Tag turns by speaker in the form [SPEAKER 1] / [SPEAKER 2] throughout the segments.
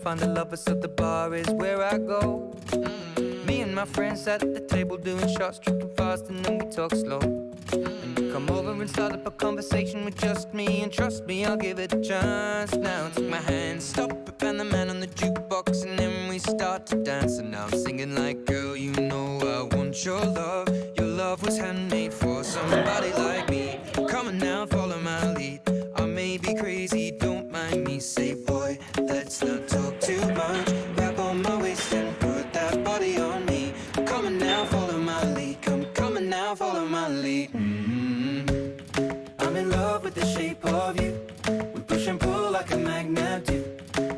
[SPEAKER 1] Find a lover, so the bar is where I go. Me and my friends sat at the table doing shots, tripping fast, and then we talk slow. And you come over and start up a conversation with just me, and trust me, I'll give it a chance. Now take my hand, stop it, and the man on the jukebox, and then we start to dance. And now I'm singing like, girl, you know I want your love. Your love was handmade for somebody like me. Come on now, follow my lead. I may be crazy, don't mind me. Say, boy, let's not talk too much. Grab on my waist and put that body on me. Come on now, follow my lead. Come on now, follow my lead. I'm in love with the shape of you. We push and pull like a magnet do.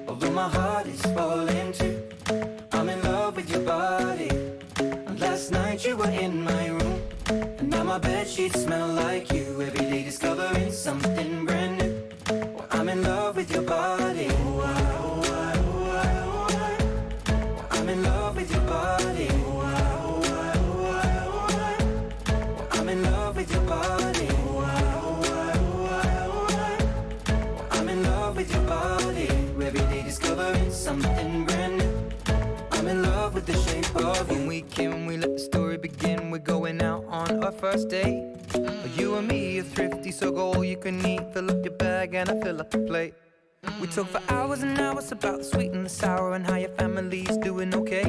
[SPEAKER 1] Although my heart is falling too. I'm in love with your body. And last night you were in my room, and now my bedsheets smell like you. Every day discovering something brand new. Well, I'm in love with your body. I'm in love with your body. I'm in love with your body. I'm in love with your body. Every day discovering something brand new. I'm in love with the shape of you. When we came, we let the story begin. We're going out on our first date. You and me are thrifty, so go all you can eat. Fill up your bag and I fill up the plate. We talk for hours and hours about the sweet and the sour, and how your family's doing okay.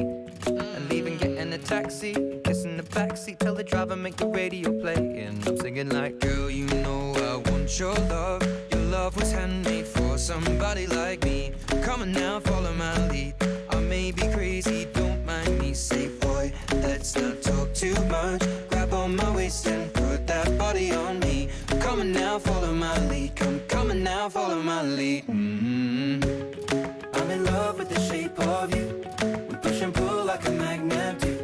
[SPEAKER 1] And leaving, getting a taxi, kissing the backseat, tell the driver make the radio play. And I'm singing like, girl, you know I want your love. Your love was handmade for somebody like me. Come on now, follow my lead. I may be crazy, don't mind me. Say, boy, let's not talk too much. Grab on my waist and put that body on me. Come on now, follow my lead. Come on now, follow my lead. I'm in love with the shape of you. We push and pull like a magnet do.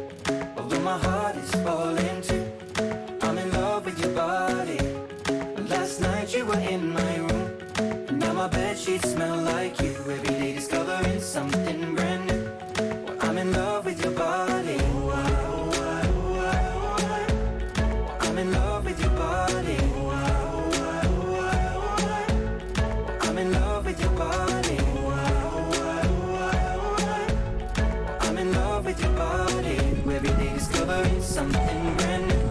[SPEAKER 1] Although my heart is falling too. I'm in love with your body. Last night you were in my room, and now my bedsheets smell like you. Every day discovering something brand new. Well, I'm in love with your body. I'm in love with your body. I'm in love with your body. I'm in love with your body. Every day discovering something brand new.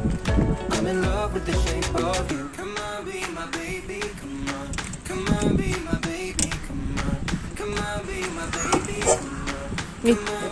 [SPEAKER 1] I'm in love with the shape of you. Come on, be my baby, come on. Come on, be my baby, come on. Come on, be my baby, come on. Come on.